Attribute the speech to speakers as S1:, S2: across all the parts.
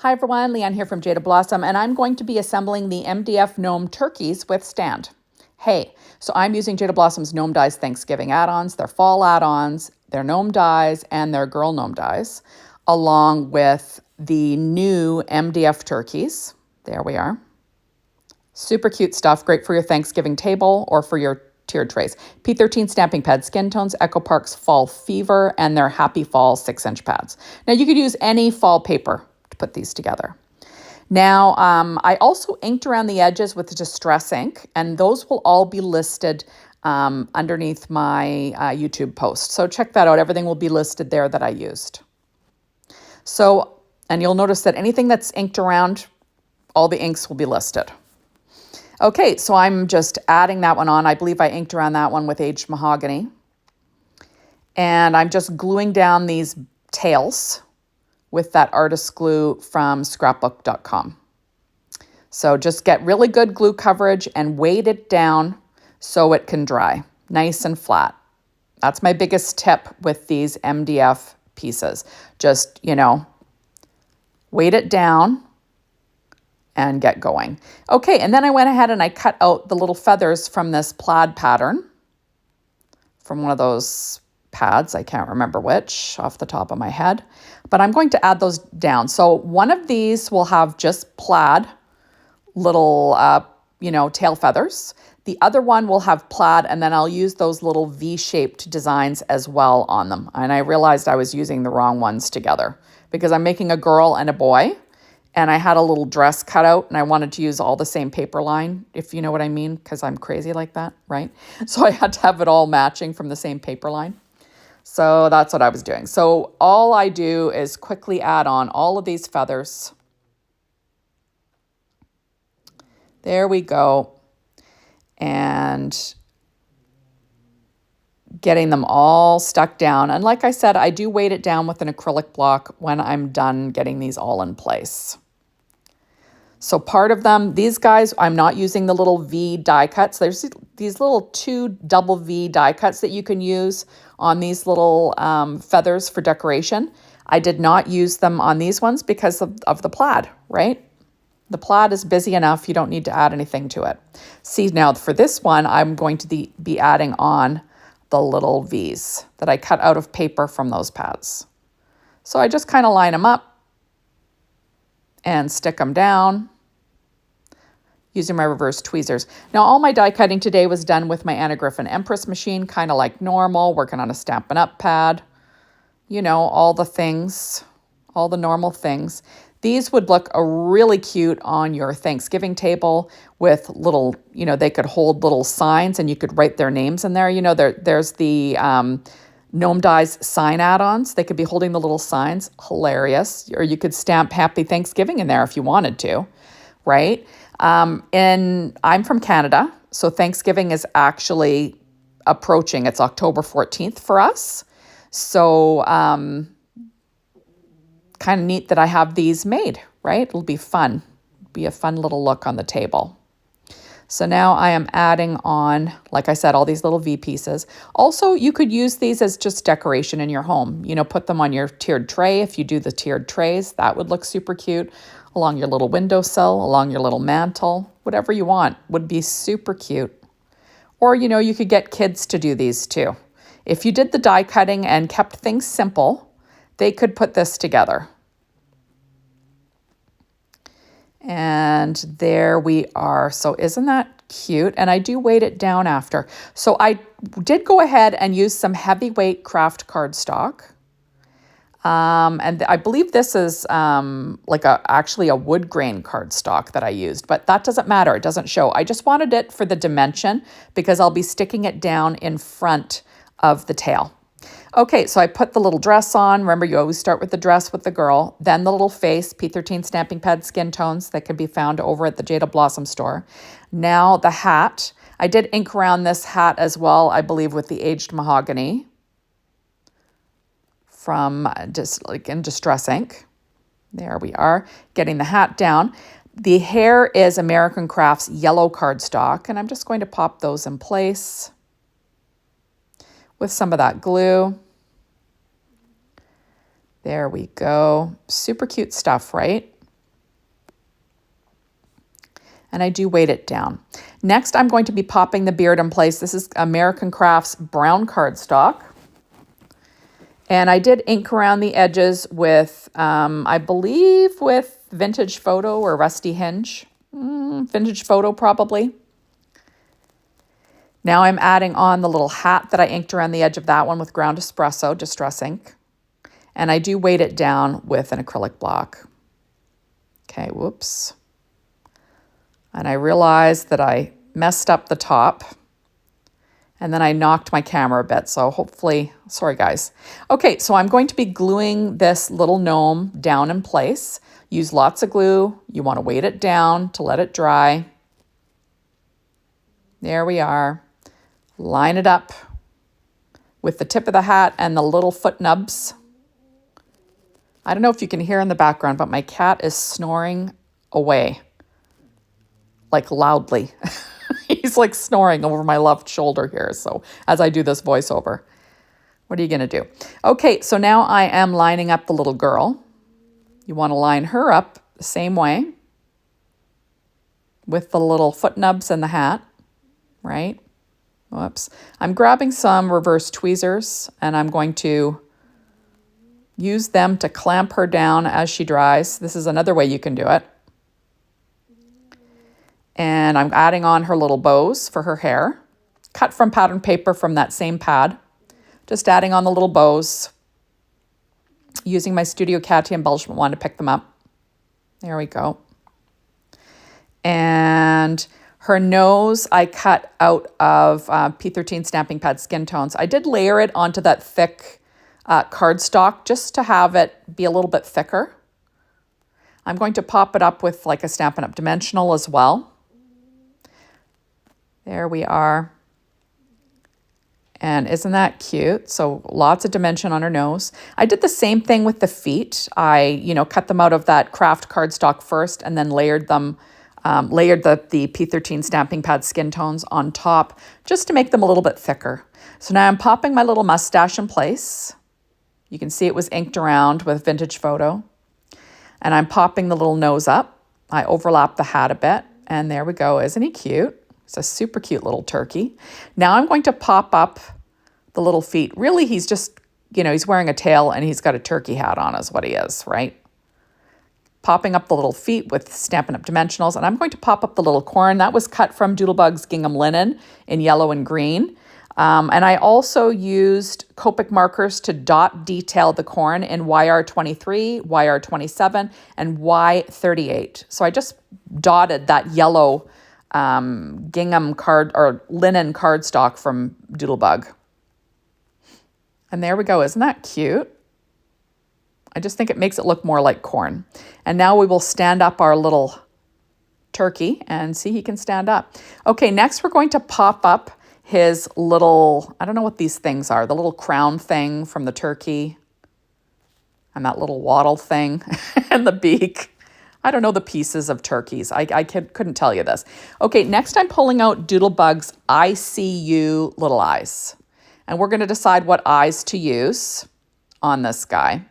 S1: Hi everyone, Leanne here from Jaded Blossom, and I'm going to be assembling the MDF Gnome Turkeys with stand. Hey, so I'm using Jaded Blossom's Gnome Dies Thanksgiving Add Ons, their Fall Add Ons, their Gnome Dies, and their Girl Gnome Dies, along with the new MDF Turkeys. There we are. Super cute stuff, great for your Thanksgiving table or for your tiered trays. P13 stamping pad, Skin Tones, Echo Park's Fall Fever, and their Happy Fall 6-inch pads. Now you could use any fall paper to put these together. Now, I also inked around the edges with Distress ink, and those will all be listed underneath my YouTube post. So check that out. Everything will be listed there that I used. So, and you'll notice that anything that's inked around, all the inks will be listed. Okay, so I'm just adding that one on. I believe I inked around that one with aged mahogany. And I'm just gluing down these tails with that artist glue from scrapbook.com. So just get really good glue coverage and weight it down so it can dry nice and flat. That's my biggest tip with these MDF pieces. Just, weight it down and get going. Okay, and then I went ahead and I cut out the little feathers from this plaid pattern from one of those pads. I can't remember which off the top of my head, but I'm going to add those down. So one of these will have just plaid little, tail feathers. The other one will have plaid, and then I'll use those little V-shaped designs as well on them. And I realized I was using the wrong ones together because I'm making a girl and a boy, and I had a little dress cut out, and I wanted to use all the same paper line, if you know what I mean, because I'm crazy like that, right? So I had to have it all matching from the same paper line. So that's what I was doing. So all I do is quickly add on all of these feathers. There we go. And getting them all stuck down. And like I said, I do weight it down with an acrylic block when I'm done getting these all in place. So part of them, these guys, I'm not using the little V die cuts. There's these little 2 double V die cuts that you can use on these little feathers for decoration. I did not use them on these ones because of the plaid, right? The plaid is busy enough. You don't need to add anything to it. See, now for this one, I'm going to be adding on the little V's that I cut out of paper from those pads. So I just kind of line them up and stick them down using my reverse tweezers. Now, all my die cutting today was done with my Anna Griffin Empress machine, kind of like normal, working on a Stampin' Up! Pad. All the things, all the normal things. These would look really cute on your Thanksgiving table with little, they could hold little signs and you could write their names in there. There's the Gnome Dies sign add-ons. They could be holding the little signs. Hilarious. Or you could stamp Happy Thanksgiving in there if you wanted to, right? And I'm from Canada, so Thanksgiving is actually approaching. It's October 14th for us. So kind of neat that I have these made, right? It'll be fun. Be a fun little look on the table. So now I am adding on, like I said, all these little V pieces. Also, you could use these as just decoration in your home. Put them on your tiered tray. If you do the tiered trays, that would look super cute. Along your little windowsill, along your little mantle, whatever you want would be super cute. Or, you could get kids to do these too. If you did the die cutting and kept things simple, they could put this together. And there we are. So isn't that cute? And I do weight it down after. So I did go ahead and use some heavyweight craft cardstock. And I believe this is actually a wood grain cardstock that I used, but that doesn't matter. It doesn't show. I just wanted it for the dimension because I'll be sticking it down in front of the tail. Okay, so I put the little dress on. Remember, you always start with the dress with the girl, then the little face, P13 stamping pad skin tones that can be found over at the Jaded Blossom store. Now the hat. I did ink around this hat as well, I believe, with the aged mahogany from just like in Distress ink. There we are, getting the hat down. The hair is American Crafts yellow cardstock, and I'm just going to pop those in place with some of that glue. There we go. Super cute stuff, right? And I do weight it down. Next, I'm going to be popping the beard in place. This is American Crafts brown cardstock. And I did ink around the edges with, I believe with Vintage Photo or Rusty Hinge. Vintage Photo probably. Now I'm adding on the little hat that I inked around the edge of that one with ground espresso, distress ink. And I do weight it down with an acrylic block. Okay, whoops. And I realized that I messed up the top. And then I knocked my camera a bit, so hopefully, sorry guys. Okay, so I'm going to be gluing this little gnome down in place. Use lots of glue. You want to weight it down to let it dry. There we are. Line it up with the tip of the hat and the little foot nubs. I don't know if you can hear in the background, but my cat is snoring away, like loudly. He's like snoring over my left shoulder here. So as I do this voiceover, what are you going to do? Okay, so now I am lining up the little girl. You want to line her up the same way with the little foot nubs and the hat, right? Whoops. I'm grabbing some reverse tweezers and I'm going to use them to clamp her down as she dries. This is another way you can do it. And I'm adding on her little bows for her hair, cut from pattern paper from that same pad. Just adding on the little bows, using my Studio Catty embellishment wand to pick them up. There we go. And her nose I cut out of P13 stamping pad skin tones. I did layer it onto that thick cardstock just to have it be a little bit thicker. I'm going to pop it up with like a Stampin' Up! Dimensional as well. There we are. And isn't that cute? So lots of dimension on her nose. I did the same thing with the feet. I, cut them out of that craft cardstock first and then layered them, layered the P13 stamping pad skin tones on top just to make them a little bit thicker. So now I'm popping my little mustache in place. You can see it was inked around with Vintage Photo. And I'm popping the little nose up. I overlap the hat a bit. And there we go. Isn't he cute? It's a super cute little turkey. Now I'm going to pop up the little feet. Really, he's just, he's wearing a tail and he's got a turkey hat on is what he is, right? Popping up the little feet with Stampin' Up! Dimensionals. And I'm going to pop up the little corn. That was cut from Doodlebug-Gingham linen in yellow and green. And I also used Copic markers to dot detail the corn in YR23, YR27, and Y38. So I just dotted that yellow gingham card or linen cardstock from Doodlebug. And there we go. Isn't that cute? I just think it makes it look more like corn. And now we will stand up our little turkey and see he can stand up. Okay, next we're going to pop up his little, I don't know what these things are, the little crown thing from the turkey and that little wattle thing and the beak. I don't know the pieces of turkeys. I couldn't tell you this. Okay, next I'm pulling out Doodlebug's I See You little eyes. And we're going to decide what eyes to use on this guy.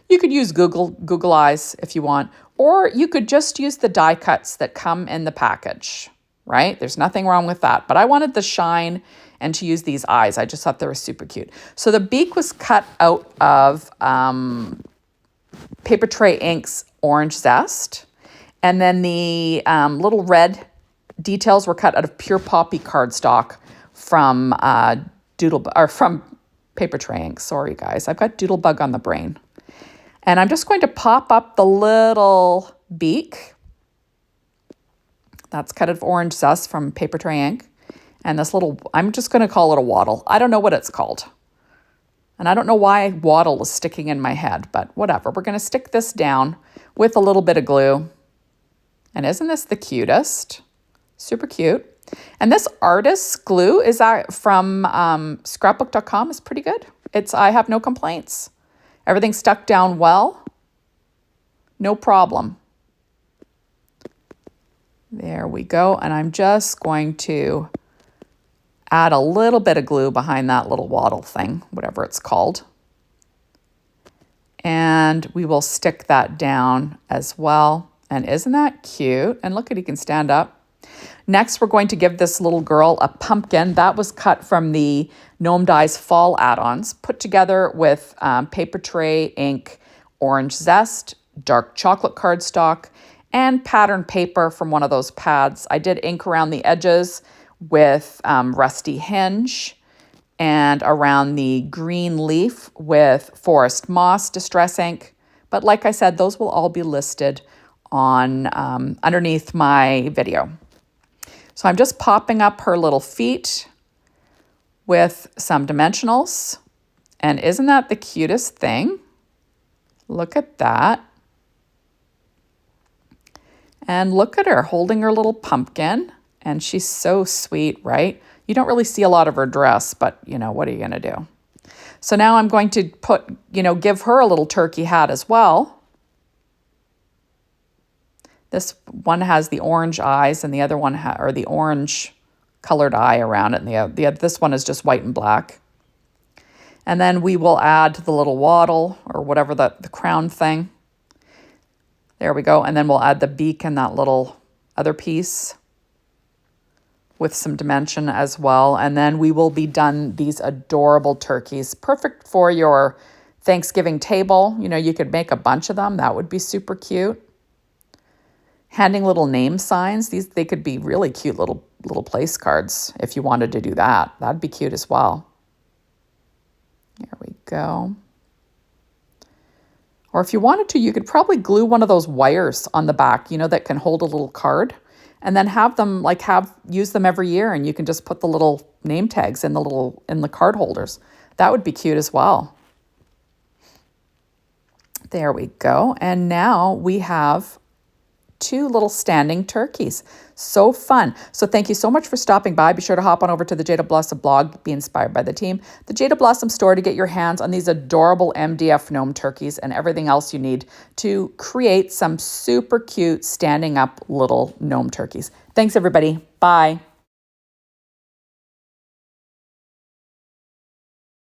S1: You could use Google eyes if you want, or you could just use the die cuts that come in the package, right? There's nothing wrong with that. But I wanted the shine and to use these eyes. I just thought they were super cute. So the beak was cut out of Paper Tray Ink's Orange Zest. And then the little red details were cut out of Pure Poppy cardstock from from Paper Tray Ink. Sorry, guys. I've got Doodlebug on the brain. And I'm just going to pop up the little beak. That's cut out of Orange Zest from Paper Tray Ink. And this little, I'm just going to call it a wattle. I don't know what it's called. And I don't know why wattle is sticking in my head, but whatever. We're going to stick this down with a little bit of glue. And isn't this the cutest? Super cute. And this artist's glue is from scrapbook.com. It's pretty good. I have no complaints. Everything stuck down well. No problem. There we go. And I'm just going to add a little bit of glue behind that little wattle thing, whatever it's called. And we will stick that down as well. And isn't that cute? And look at, he can stand up. Next, we're going to give this little girl a pumpkin. That was cut from the Gnome Dies Fall Add Ons, put together with paper tray, ink, orange zest, dark chocolate cardstock, and pattern paper from one of those pads. I did ink around the edges with rusty hinge, and around the green leaf with forest moss distress ink. But like I said, those will all be listed on underneath my video. So I'm just popping up her little feet with some dimensionals. And isn't that the cutest thing? Look at that. And look at her holding her little pumpkin. And she's so sweet, right? You don't really see a lot of her dress, but you know, what are you gonna do? So now I'm going to put, give her a little turkey hat as well. This one has the orange eyes and the other one or the orange colored eye around it. And this one is just white and black. And then we will add the little wattle or whatever the crown thing. There we go. And then we'll add the beak and that little other piece with some dimension as well. And then we will be done these adorable turkeys. Perfect for your Thanksgiving table. You could make a bunch of them. That would be super cute. Handing little name signs. They could be really cute little place cards if you wanted to do that. That'd be cute as well. There we go. Or if you wanted to, you could probably glue one of those wires on the back, that can hold a little card. And then have them use them every year, and you can just put the little name tags in the card holders. That would be cute as well. There we go. And now we have 2 little standing turkeys. So fun. So thank you so much for stopping by. Be sure to hop on over to the Jaded Blossom blog, be inspired by the team, the Jaded Blossom store, to get your hands on these adorable MDF gnome turkeys and everything else you need to create some super cute standing up little gnome turkeys. Thanks, everybody. Bye.